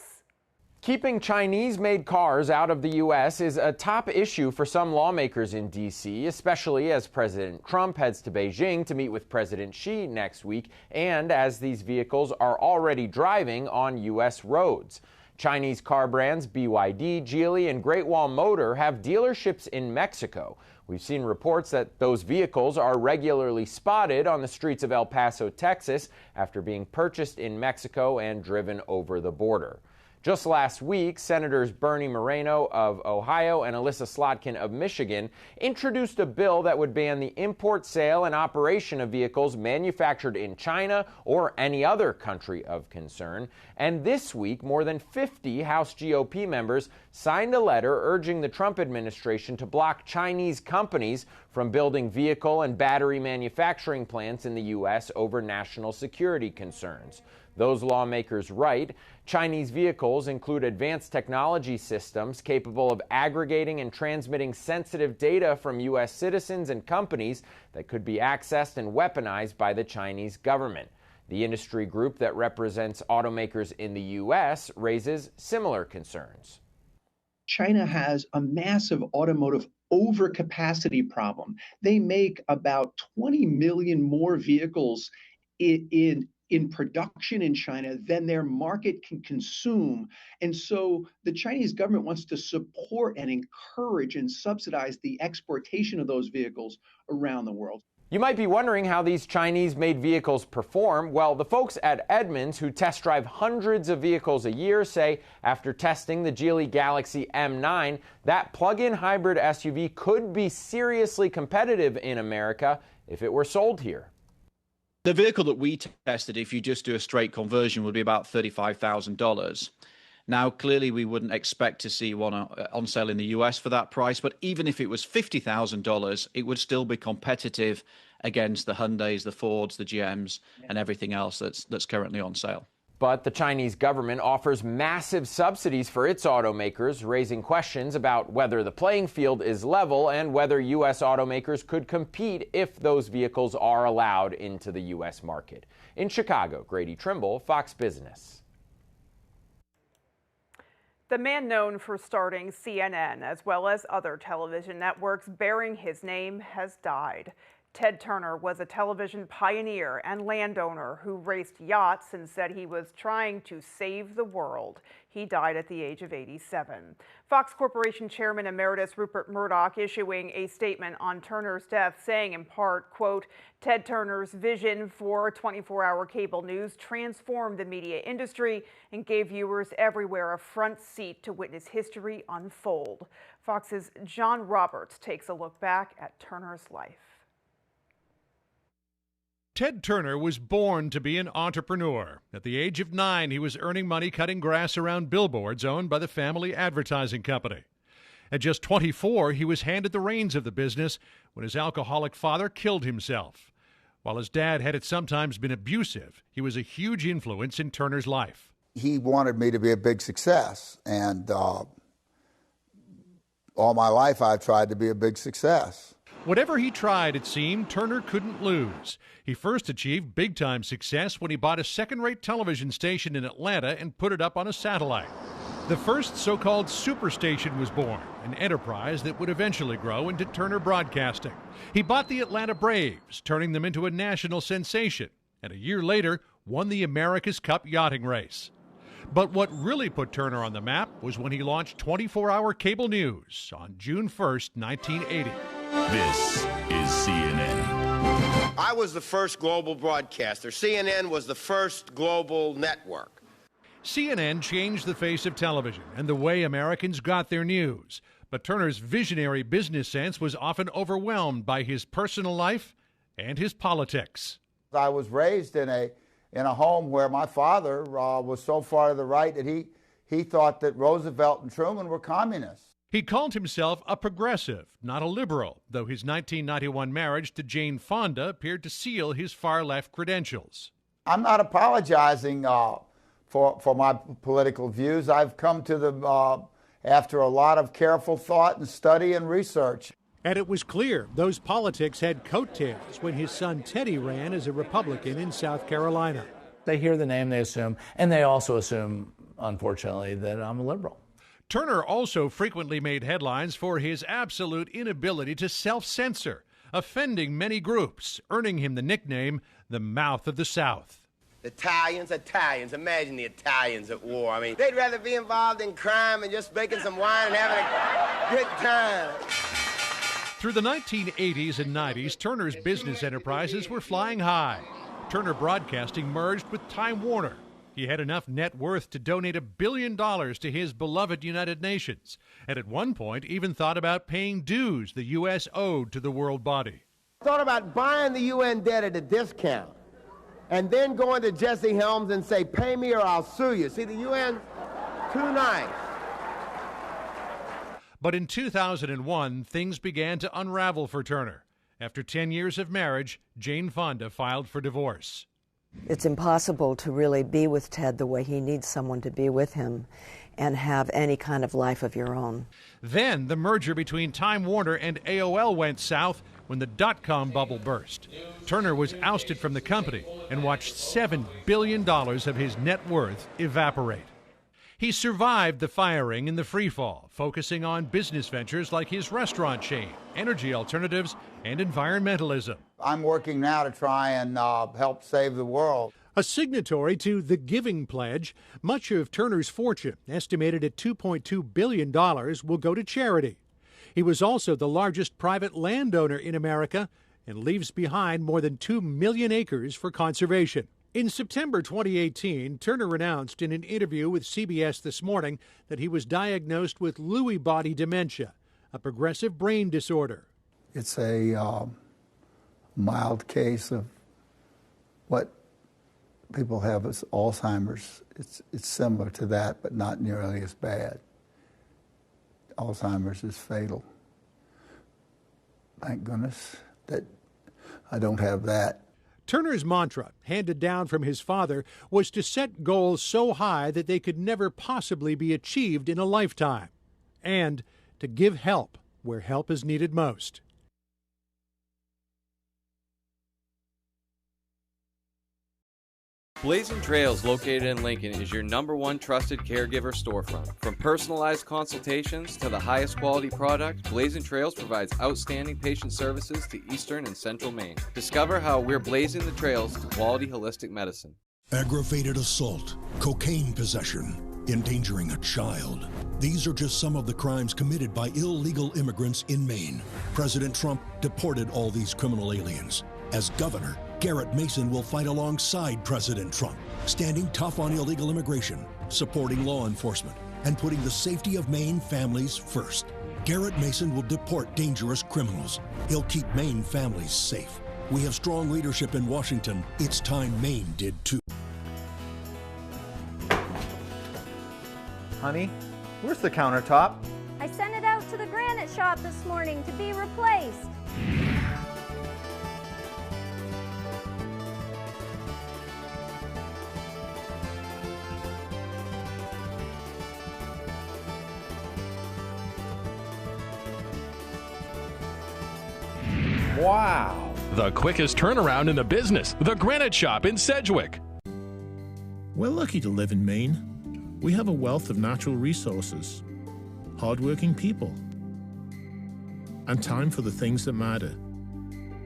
Keeping Chinese-made cars out of the U.S. is a top issue for some lawmakers in D.C., especially as President Trump heads to Beijing to meet with President Xi next week, and as these vehicles are already driving on U.S. roads. Chinese car brands BYD, Geely, and Great Wall Motor have dealerships in Mexico. We've seen reports that those vehicles are regularly spotted on the streets of El Paso, Texas, after being purchased in Mexico and driven over the border. Just last week, Senators Bernie Moreno of Ohio and Alyssa Slotkin of Michigan introduced a bill that would ban the import, sale, and operation of vehicles manufactured in China or any other country of concern. And this week, more than 50 House GOP members signed a letter urging the Trump administration to block Chinese companies from building vehicle and battery manufacturing plants in the U.S. over national security concerns. Those lawmakers write, Chinese vehicles include advanced technology systems capable of aggregating and transmitting sensitive data from U.S. citizens and companies that could be accessed and weaponized by the Chinese government. The industry group that represents automakers in the U.S. raises similar concerns. China has a massive automotive overcapacity problem. They make about 20 million more vehicles in production in China than their market can consume. And so the Chinese government wants to support and encourage and subsidize the exportation of those vehicles around the world. You might be wondering how these Chinese-made vehicles perform. Well, the folks at Edmunds, who test drive hundreds of vehicles a year, say after testing the Geely Galaxy M9, that plug-in hybrid SUV could be seriously competitive in America if it were sold here. The vehicle that we tested, if you just do a straight conversion, would be about $35,000. Now, clearly, we wouldn't expect to see one on sale in the US for that price, but even if it was $50,000, it would still be competitive against the Hyundais, the Fords, the GMs, and everything else that's currently on sale. But the Chinese government offers massive subsidies for its automakers, raising questions about whether the playing field is level and whether U.S. automakers could compete if those vehicles are allowed into the U.S. market. In Chicago, Grady Trimble, Fox Business. The man known for starting CNN as well as other television networks bearing his name has died. Ted Turner was a television pioneer and landowner who raced yachts and said he was trying to save the world. He died at the age of 87. Fox Corporation Chairman Emeritus Rupert Murdoch issuing a statement on Turner's death, saying in part, quote, Ted Turner's vision for 24-hour cable news transformed the media industry and gave viewers everywhere a front seat to witness history unfold. Fox's John Roberts takes a look back at Turner's life. Ted Turner was born to be an entrepreneur. At the age of 9, he was earning money cutting grass around billboards owned by the family advertising company. At just 24, he was handed the reins of the business when his alcoholic father killed himself. While his dad had at sometimes been abusive, he was a huge influence in Turner's life. He wanted me to be a big success, and all my life I've tried to be a big success. Whatever he tried, it seemed, Turner couldn't lose. He first achieved big-time success when he bought a second-rate television station in Atlanta and put it up on a satellite. The first so-called superstation was born, an enterprise that would eventually grow into Turner Broadcasting. He bought the Atlanta Braves, turning them into a national sensation, and a year later won the America's Cup yachting race. But what really put Turner on the map was when he launched 24-hour cable news on June 1st, 1980. This is CNN. I was the first global broadcaster. CNN was the first global network. CNN changed the face of television and the way Americans got their news. But Turner's visionary business sense was often overwhelmed by his personal life and his politics. I was raised in a home where my father was so far to the right that he thought that Roosevelt and Truman were communists. He called himself a progressive, not a liberal, though his 1991 marriage to Jane Fonda appeared to seal his far-left credentials. I'm not apologizing for my political views. I've come to them after a lot of careful thought and study and research. And it was clear those politics had coattails when his son Teddy ran as a Republican in South Carolina. They hear the name, they assume, and they also assume, unfortunately, that I'm a liberal. Turner also frequently made headlines for his absolute inability to self-censor, offending many groups, earning him the nickname the Mouth of the South. Italians. Imagine the Italians at war. I mean, they'd rather be involved in crime and just making some wine and having a good time. Through the 1980s and 90s, Turner's business enterprises were flying high. Turner Broadcasting merged with Time Warner. He had enough net worth to donate $1 billion to his beloved United Nations, and at one point even thought about paying dues the U.S. owed to the world body. Thought about buying the UN debt at a discount, and then going to Jesse Helms and say, pay me or I'll sue you. See, the UN's too nice. But in 2001, things began to unravel for Turner. After 10 years of marriage, Jane Fonda filed for divorce. It's impossible to really be with Ted the way he needs someone to be with him and have any kind of life of your own. Then the merger between Time Warner and AOL went south when the dot-com bubble burst. Turner was ousted from the company and watched $7 billion of his net worth evaporate. He survived the firing in the freefall, focusing on business ventures like his restaurant chain, energy alternatives, and environmentalism. I'm working now to try and help save the world. A signatory to the Giving Pledge, much of Turner's fortune, estimated at $2.2 billion, will go to charity. He was also the largest private landowner in America and leaves behind more than 2 million acres for conservation. In September 2018, Turner announced in an interview with CBS This Morning that he was diagnosed with Lewy body dementia, a progressive brain disorder. It's a mild case of what people have as Alzheimer's. It's similar to that, but not nearly as bad. Alzheimer's is fatal. Thank goodness that I don't have that. Turner's mantra, handed down from his father, was to set goals so high that they could never possibly be achieved in a lifetime, and to give help where help is needed most. Blazing Trails, located in Lincoln, is your #1 trusted caregiver storefront. From personalized consultations to the highest quality product, Blazing Trails provides outstanding patient services to Eastern and Central Maine. Discover how we're blazing the trails to quality holistic medicine. Aggravated assault, cocaine possession, endangering a child. These are just some of the crimes committed by illegal immigrants in Maine. President Trump deported all these criminal aliens. As governor, Garrett Mason will fight alongside President Trump, standing tough on illegal immigration, supporting law enforcement, and putting the safety of Maine families first. Garrett Mason will deport dangerous criminals. He'll keep Maine families safe. We have strong leadership in Washington. It's time Maine did too. Honey, where's the countertop? I sent it out to the granite shop this morning to be replaced. Wow. The quickest turnaround in the business. The Granite Shop in Sedgwick. We're lucky to live in Maine. We have a wealth of natural resources, hardworking people, and time for the things that matter.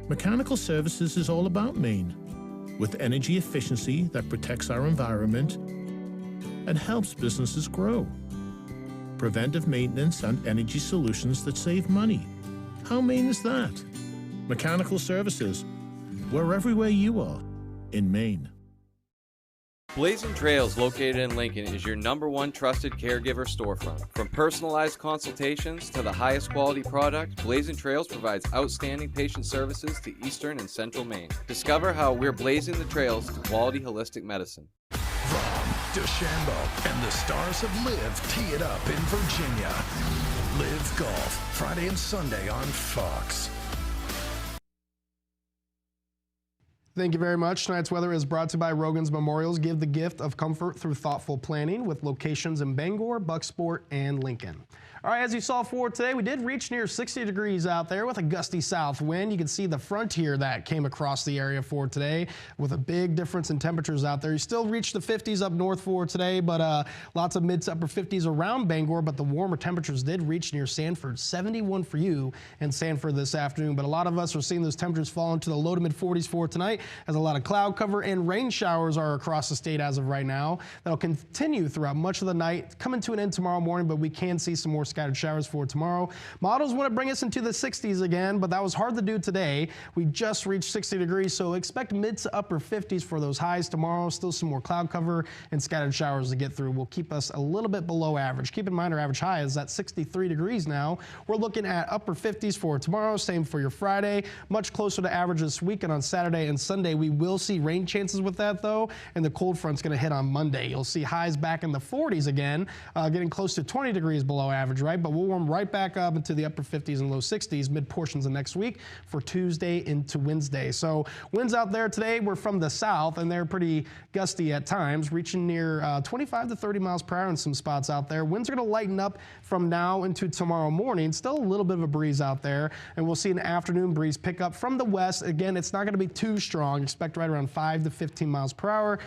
Mechanical Services is all about Maine, with energy efficiency that protects our environment and helps businesses grow. Preventive maintenance and energy solutions that save money. How Maine is that? Mechanical Services. We're everywhere you are in Maine. Blazing Trails, located in Lincoln, is your #1 trusted caregiver storefront. From personalized consultations to the highest quality product, Blazing Trails provides outstanding patient services to Eastern and Central Maine. Discover how we're blazing the trails to quality holistic medicine. DeChambeau and the stars of LIV tee it up in Virginia. LIV Golf, Friday and Sunday on Fox. Thank you very much. Tonight's weather is brought to you by Rogan's Memorials. Give the gift of comfort through thoughtful planning with locations in Bangor, Bucksport, and Lincoln. All right, as you saw for today, we did reach near 60 degrees out there with a gusty south wind. You can see the frontier that came across the area for today with a big difference in temperatures out there. You still reached the 50s up north for today, but lots of mid to upper 50s around Bangor, but the warmer temperatures did reach near Sanford. 71 for you in Sanford this afternoon, but a lot of us are seeing those temperatures fall into the low to mid 40s for tonight as a lot of cloud cover and rain showers are across the state as of right now. That'll continue throughout much of the night, coming to an end tomorrow morning, but we can see some more scattered showers for tomorrow. Models want to bring us into the 60s again, but that was hard to do today. We just reached 60 degrees, so expect mid to upper 50s for those highs tomorrow. Still some more cloud cover and scattered showers to get through. Will keep us a little bit below average. Keep in mind our average high is at 63 degrees now. We're looking at upper 50s for tomorrow. Same for your Friday. Much closer to average this weekend on Saturday and Sunday. We will see rain chances with that though, and the cold front's going to hit on Monday. You'll see highs back in the 40s again, getting close to 20 degrees below average, right? But we'll warm right back up into the upper 50s and low 60s mid portions of next week for Tuesday into Wednesday. So winds out there today were from the south, and they're pretty gusty at times, reaching near 25 to 30 miles per hour in some spots out there. Winds are going to lighten up from now into tomorrow morning. Still a little bit of a breeze out there, and we'll see an afternoon breeze pick up from the west. Again, it's not going to be too strong. Expect right around 5 to 15 miles per hour.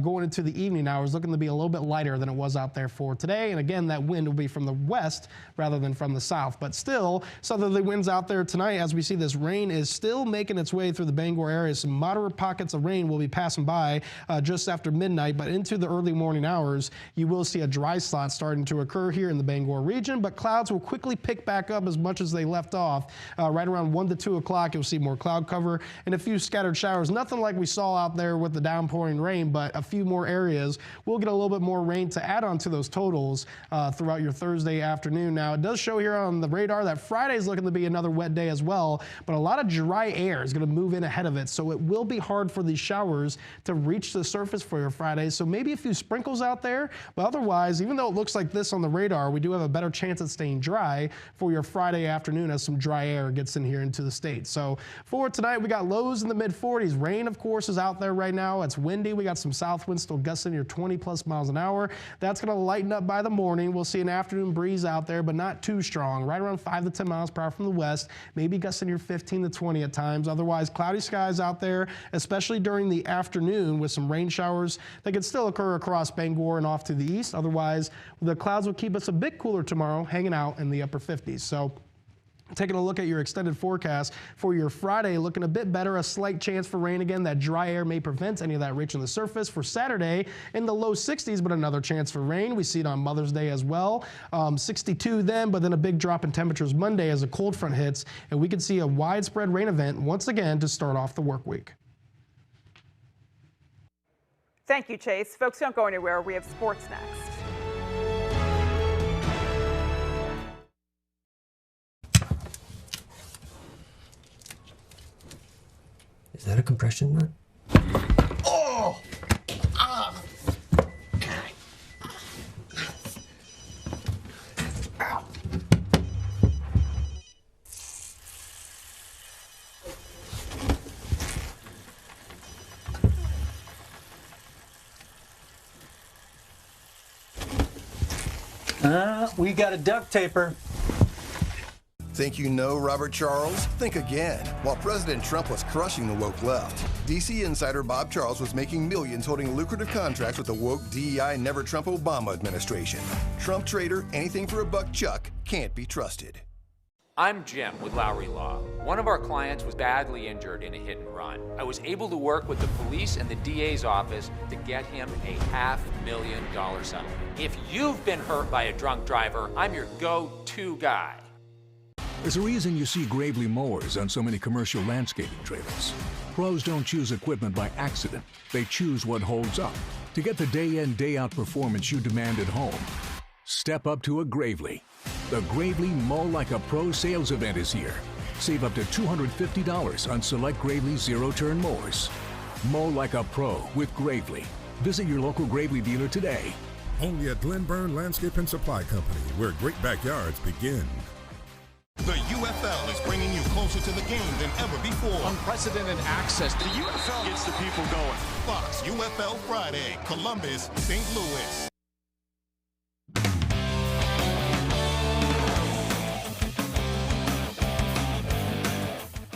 Going into the evening hours, looking to be a little bit lighter than it was out there for today. And again, that wind will be from the west rather than from the south. But still, southerly winds out there tonight. As we see, this rain is still making its way through the Bangor area. Some moderate pockets of rain will be passing by just after midnight, but into the early morning hours, you will see a dry slot starting to occur here in the Bangor region, but clouds will quickly pick back up as much as they left off. Right around 1 to 2 o'clock, you'll see more cloud cover and a few scattered showers. Nothing like we saw out there with the downpouring rain, but a few more areas. We'll get a little bit more rain to add on to those totals throughout your Thursday afternoon. Now, it does show here on the radar that Friday is looking to be another wet day as well, but a lot of dry air is going to move in ahead of it, so it will be hard for these showers to reach the surface for your Friday. So maybe a few sprinkles out there, but otherwise, even though it looks like this on the radar, we do have a better chance at staying dry for your Friday afternoon as some dry air gets in here into the state. So for tonight, we got lows in the mid 40s. 30s. Rain, of course, is out there right now. It's windy. We got some south winds still gusting near 20+ miles an hour. That's going to lighten up by the morning. We'll see an afternoon breeze out there, but not too strong. Right around 5 to 10 miles per hour from the west, maybe gusting near 15 to 20 at times. Otherwise, cloudy skies out there, especially during the afternoon with some rain showers that could still occur across Bangor and off to the east. Otherwise, the clouds will keep us a bit cooler tomorrow, hanging out in the upper 50s. So taking a look at your extended forecast for your Friday, looking a bit better, a slight chance for rain again. That dry air may prevent any of that reaching the surface. For Saturday, in the low 60s, but another chance for rain. We see it on Mother's Day as well. 62 then, but then a big drop in temperatures Monday as a cold front hits, and we could see a widespread rain event once again to start off the work week. Thank you, Chase. Folks, don't go anywhere. We have sports next. Is that a compression nut? Oh! We got a duct taper. Think you know Robert Charles? Think again. While President Trump was crushing the woke left, DC insider Bob Charles was making millions holding lucrative contracts with the woke DEI Never Trump Obama administration. Trump trader, anything for a buck Chuck, can't be trusted. I'm Jim with Lowry Law. One of our clients was badly injured in a hit and run. I was able to work with the police and the DA's office to get him a $500,000 settlement. If you've been hurt by a drunk driver, I'm your go-to guy. There's a reason you see Gravely mowers on so many commercial landscaping trailers. Pros don't choose equipment by accident. They choose what holds up. To get the day-in, day-out performance you demand at home, step up to a Gravely. The Gravely Mow Like a Pro sales event is here. Save up to $250 on select Gravely zero-turn mowers. Mow like a pro with Gravely. Visit your local Gravely dealer today. Only at Glenburn Landscape and Supply Company, where great backyards begin. The UFL is bringing you closer to the game than ever before. Unprecedented access. The UFL gets the people going. Fox UFL Friday, Columbus, St. Louis.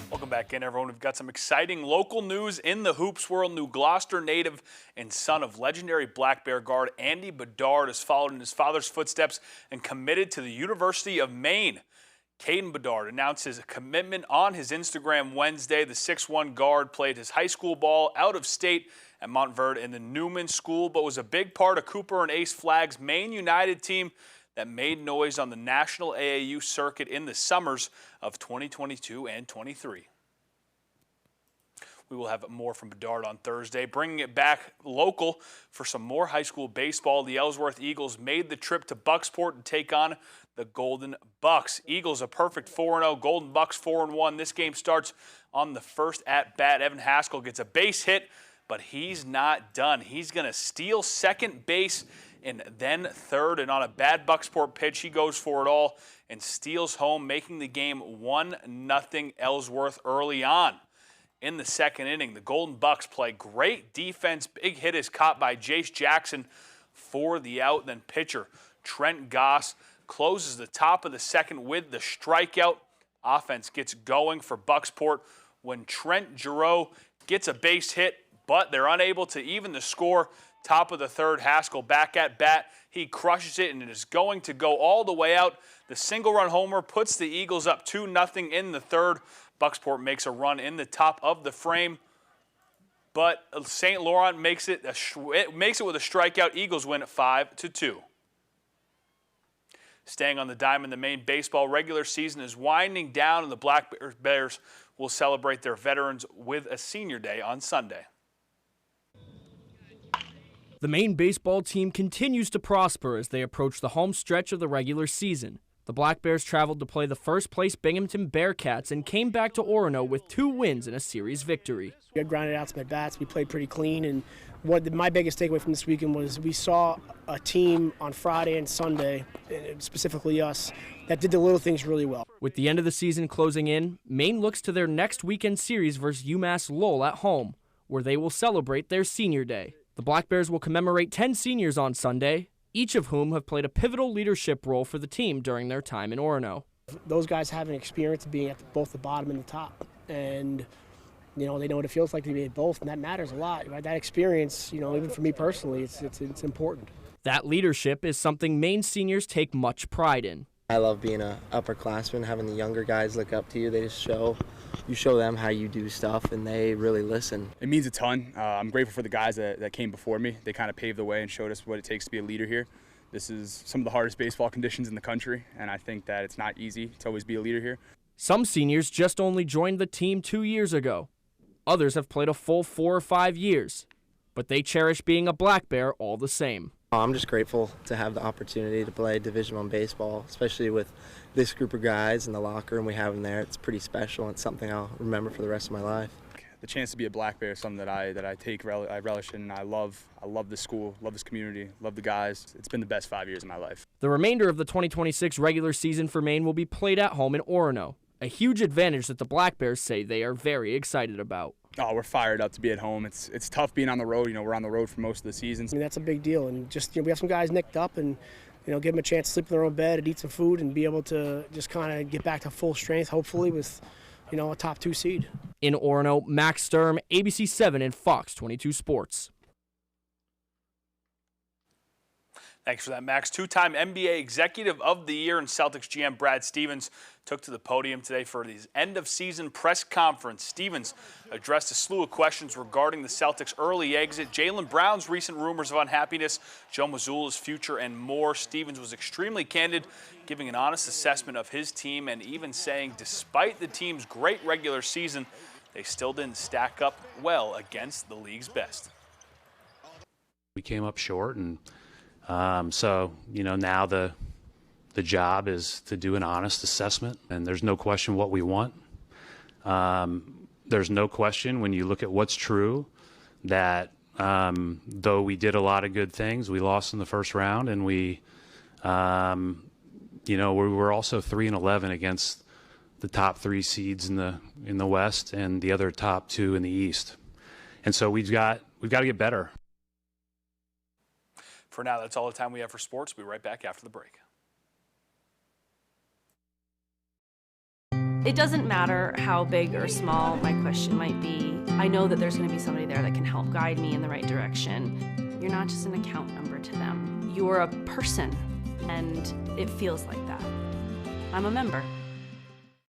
Welcome back in, everyone. We've got some exciting local news in the hoops world. New Gloucester native and son of legendary Black Bear guard Andy Bedard has followed in his father's footsteps and committed to the University of Maine. Caden Bedard announced his commitment on his Instagram Wednesday. The 6'1" guard played his high school ball out of state at Montverde in the Newman School, but was a big part of Cooper and Ace Flagg's Maine United team that made noise on the national AAU circuit in the summers of 2022 and 23. We will have more from Bedard on Thursday. Bringing it back local for some more high school baseball, the Ellsworth Eagles made the trip to Bucksport to take on the Golden Bucks. Eagles a perfect 4-0, Golden Bucks 4-1. This game starts on the first at-bat. Evan Haskell gets a base hit, but he's not done. He's going to steal second base and then third, and on a bad Bucksport pitch, he goes for it all and steals home, making the game 1-0 Ellsworth early on. In the second inning, the Golden Bucks play great defense. Big hit is caught by Jace Jackson for the out. Then pitcher Trent Goss closes the top of the second with the strikeout. Offense gets going for Bucksport when Trent Giroux gets a base hit, but they're unable to even the score. Top of the third, Haskell back at bat. He crushes it and it is going to go all the way out. The single-run homer puts the Eagles up 2-0 in the third. Bucksport makes a run in the top of the frame, but St. Laurent makes it with a strikeout. Eagles win at 5-2. Staying on the diamond, the Maine baseball regular season is winding down, and the Black Bears will celebrate their veterans with a senior day on Sunday. The Maine baseball team continues to prosper as they approach the home stretch of the regular season. The Black Bears traveled to play the first-place Binghamton Bearcats and came back to Orono with 2 wins and a series victory. We had grinded out some at-bats. We played pretty clean, and my biggest takeaway from this weekend was we saw a team on Friday and Sunday, specifically us, that did the little things really well. With the end of the season closing in, Maine looks to their next weekend series versus UMass Lowell at home, where they will celebrate their senior day. The Black Bears will commemorate 10 seniors on Sunday, each of whom have played a pivotal leadership role for the team during their time in Orono. Those guys have an experience of being at both the bottom and the top, and they know what it feels like to be at both, and that matters a lot. Right? That experience, even for me personally, it's important. That leadership is something Maine seniors take much pride in. I love being an upperclassman, having the younger guys look up to you. They just you show them how you do stuff, and they really listen. It means a ton. I'm grateful for the guys that came before me. They kind of paved the way and showed us what it takes to be a leader here. This is some of the hardest baseball conditions in the country, and I think that it's not easy to always be a leader here. Some seniors just only joined the team 2 years ago. Others have played a full 4 or 5 years, but they cherish being a Black Bear all the same. I'm just grateful to have the opportunity to play Division I baseball, especially with this group of guys and the locker room we have in there. It's pretty special. It's something I'll remember for the rest of my life. The chance to be a Black Bear is something that I relish in. I love this school, love this community, love the guys. It's been the best 5 years of my life. The remainder of the 2026 regular season for Maine will be played at home in Orono, a huge advantage that the Black Bears say they are very excited about. Oh, we're fired up to be at home. It's tough being on the road. We're on the road for most of the season. That's a big deal, and just we have some guys nicked up, and give them a chance to sleep in their own bed and eat some food and be able to just kind of get back to full strength, hopefully with a top 2 seed. In Orono, Max Sturm, ABC 7 and Fox 22 Sports. Thanks for that, Max. 2-time NBA Executive of the Year and Celtics GM Brad Stevens took to the podium today for his end-of-season press conference. Stevens addressed a slew of questions regarding the Celtics' early exit, Jaylen Brown's recent rumors of unhappiness, Joe Mazzulla's future, and more. Stevens was extremely candid, giving an honest assessment of his team and even saying despite the team's great regular season, they still didn't stack up well against the league's best. We came up short, and so now the job is to do an honest assessment, and there's no question what we want. There's no question when you look at what's true that though we did a lot of good things, we lost in the first round, and we were also 3-11 against the top 3 seeds in the West and the other top 2 in the East, and so we've got to get better. For now, that's all the time we have for sports. We'll be right back after the break. It doesn't matter how big or small my question might be. I know that there's going to be somebody there that can help guide me in the right direction. You're not just an account number to them. You're a person, and it feels like that. I'm a member.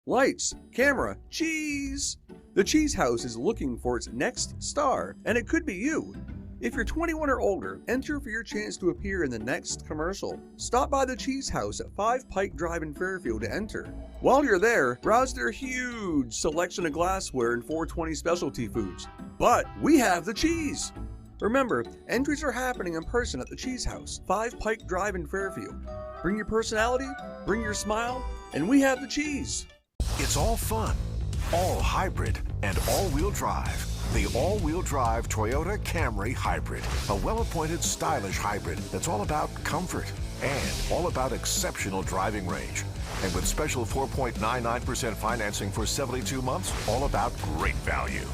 Lights, camera, cheese! The Cheese House is looking for its next star, and it could be you. If you're 21 or older, enter for your chance to appear in the next commercial. Stop by the Cheese House at 5 Pike Drive in Fairfield to enter. While you're there, browse their huge selection of glassware and 420 specialty foods. But we have the cheese! Remember, entries are happening in person at the Cheese House, 5 Pike Drive in Fairfield. Bring your personality, bring your smile, and we have the cheese. It's all fun, all hybrid, and all-wheel drive. The all-wheel drive Toyota Camry Hybrid, a well-appointed, stylish hybrid that's all about comfort and all about exceptional driving range. And with special 4.99% financing for 72 months, all about great value.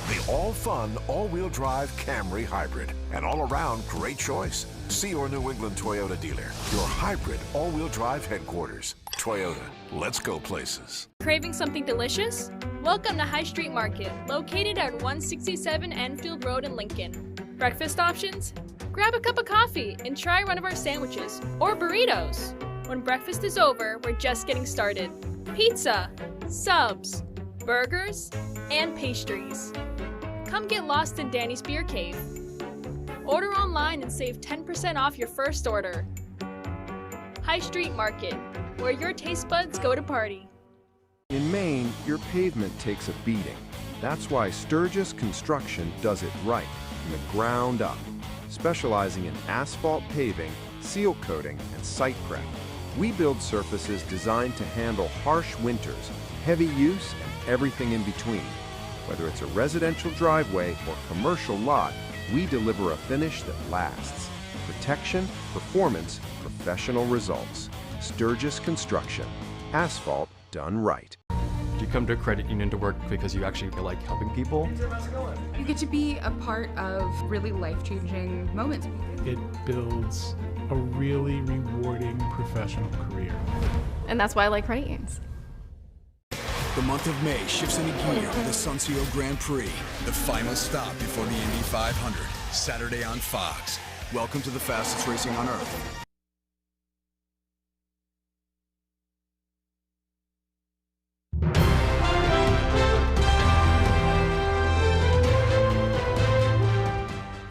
The all-fun, all-wheel drive Camry Hybrid, an all-around great choice. See your New England Toyota dealer, your hybrid all-wheel drive headquarters. Toyota, let's go places. Craving something delicious? Welcome to High Street Market, located at 167 Enfield Road in Lincoln. Breakfast options? Grab a cup of coffee and try one of our sandwiches or burritos. When breakfast is over, we're just getting started. Pizza, subs, burgers, and pastries. Come get lost in Danny's Beer Cave. Order online and save 10% off your first order. High Street Market, where your taste buds go to party. In Maine, your pavement takes a beating. That's why Sturgis Construction does it right, from the ground up, specializing in asphalt paving, seal coating, and site prep. We build surfaces designed to handle harsh winters, heavy use, and everything in between. Whether it's a residential driveway or commercial lot, we deliver a finish that lasts. Protection, performance, professional results. Sturgis Construction. Asphalt done right. You come to a credit union to work because you actually like helping people. You get to be a part of really life-changing moments. It builds a really rewarding professional career. And that's why I like credit unions. The month of May shifts into gear with the Sunseal Grand Prix, the final stop before the Indy 500, Saturday on Fox. Welcome to the fastest racing on Earth.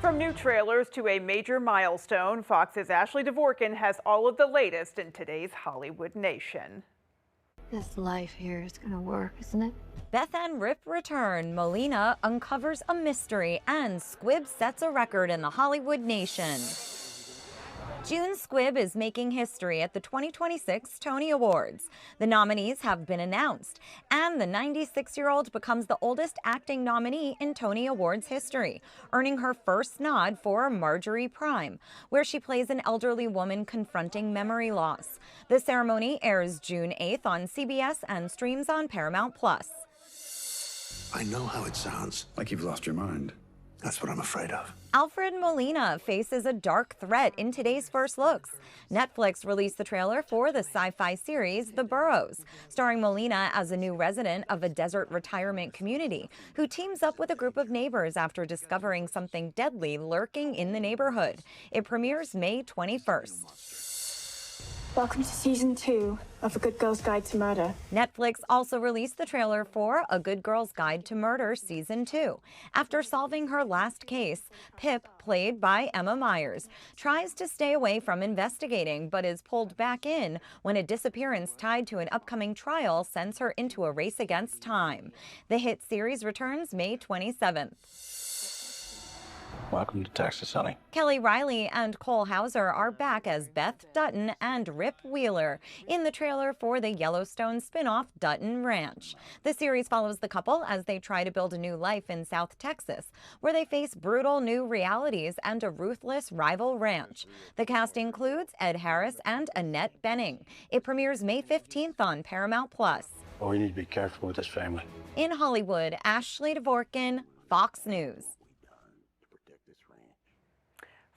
From new trailers to a major milestone, Fox's Ashley Dvorkin has all of the latest in today's Hollywood Nation. This life here is gonna work, isn't it? Beth and Rip return. Molina uncovers a mystery, and Squibb sets a record in the Hollywood Nation. June Squibb is making history at the 2026 Tony Awards. The nominees have been announced, and the 96-year-old becomes the oldest acting nominee in Tony Awards history, earning her first nod for Marjorie Prime, where she plays an elderly woman confronting memory loss. The ceremony airs June 8th on CBS and streams on Paramount+. I know how it sounds, like you've lost your mind. That's what I'm afraid of. Alfred Molina faces a dark threat in today's first looks. Netflix released the trailer for the sci-fi series The Burrows, starring Molina as a new resident of a desert retirement community who teams up with a group of neighbors after discovering something deadly lurking in the neighborhood. It premieres May 21st. Welcome to season 2 of A Good Girl's Guide to Murder. Netflix also released the trailer for A Good Girl's Guide to Murder Season 2. After solving her last case, Pip, played by Emma Myers, tries to stay away from investigating but is pulled back in when a disappearance tied to an upcoming trial sends her into a race against time. The hit series returns May 27th. Welcome to Texas, honey. Kelly Riley and Cole Hauser are back as Beth Dutton and Rip Wheeler in the trailer for the Yellowstone spin-off Dutton Ranch. The series follows the couple as they try to build a new life in South Texas, where they face brutal new realities and a ruthless rival ranch. The cast includes Ed Harris and Annette Bening. It premieres May 15th on Paramount+. Oh, we need to be careful with this family. In Hollywood, Ashley Dvorkin, Fox News.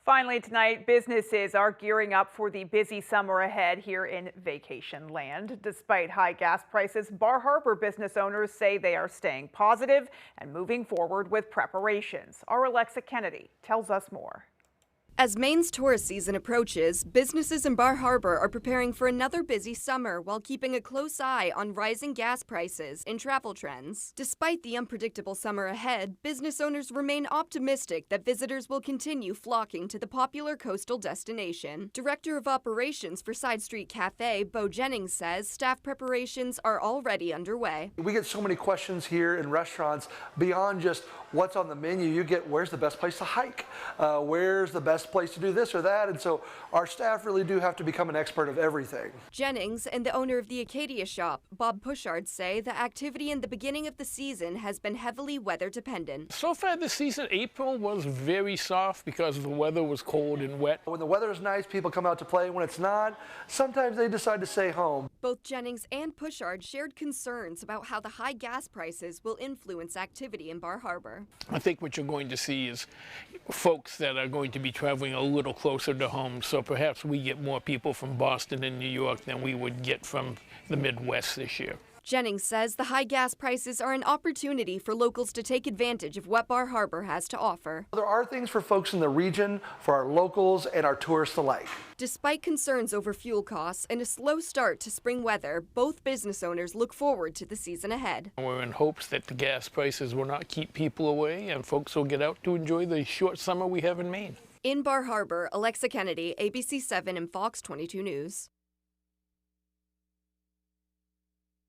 Finally tonight, businesses are gearing up for the busy summer ahead here in Vacation Land. Despite high gas prices, Bar Harbor business owners say they are staying positive and moving forward with preparations. Our Alexa Kennedy tells us more. As Maine's tourist season approaches, businesses in Bar Harbor are preparing for another busy summer while keeping a close eye on rising gas prices and travel trends. Despite the unpredictable summer ahead, business owners remain optimistic that visitors will continue flocking to the popular coastal destination. Director of Operations for Side Street Cafe, Bo Jennings, says staff preparations are already underway. We get so many questions here in restaurants beyond just what's on the menu. You get where's the best place to hike? Where's the best place to do this or that? And so our staff really do have to become an expert of everything. Jennings and the owner of the Acadia shop, Bob Pushard, say the activity in the beginning of the season has been heavily weather dependent. So far this season, April was very soft because the weather was cold and wet. When the weather is nice, people come out to play. When it's not, sometimes they decide to stay home. Both Jennings and Pushard shared concerns about how the high gas prices will influence activity in Bar Harbor. I think what you're going to see is folks that are going to be traveling a little closer to home, so perhaps we get more people from Boston and New York than we would get from the Midwest this year. Jennings says the high gas prices are an opportunity for locals to take advantage of what Bar Harbor has to offer. There are things for folks in the region, for our locals and our tourists alike. Despite concerns over fuel costs and a slow start to spring weather, both business owners look forward to the season ahead. We're in hopes that the gas prices will not keep people away and folks will get out to enjoy the short summer we have in Maine. In Bar Harbor, Alexa Kennedy, ABC 7 and Fox 22 News.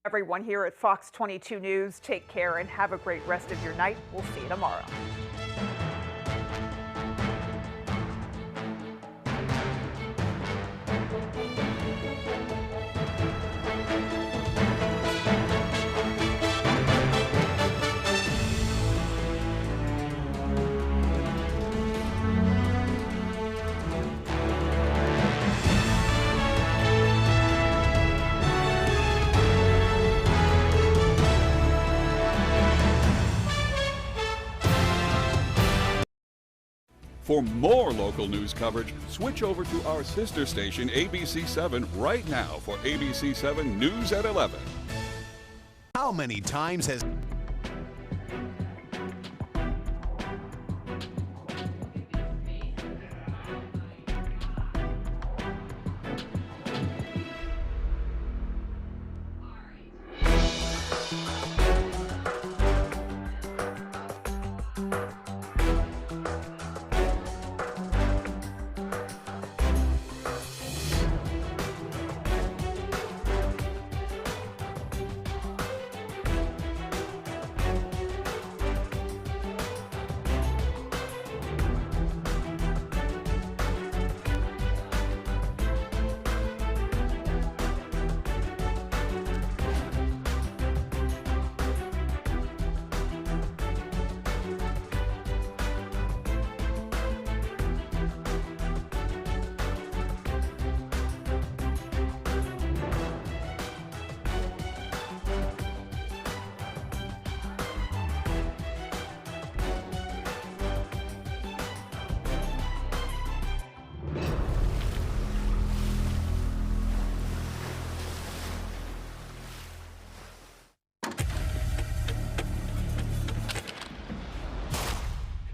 Everyone here at Fox 22 News, take care and have a great rest of your night. We'll see you tomorrow. For more local news coverage, switch over to our sister station, ABC7, right now for ABC7 News at 11. How many times has...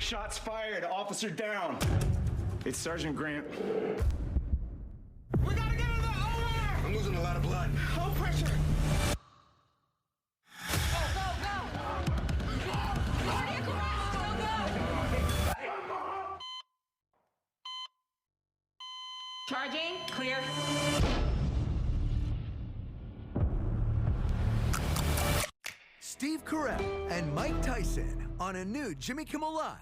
Shots fired. Officer down. It's Sergeant Grant. We gotta get in the OR! I'm losing a lot of blood. Low pressure. Charging. Clear. Steve Carell and Mike Tyson on a new Jimmy Kimmel Live.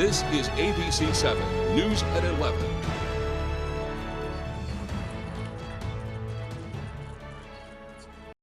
This is ABC7 News at 11.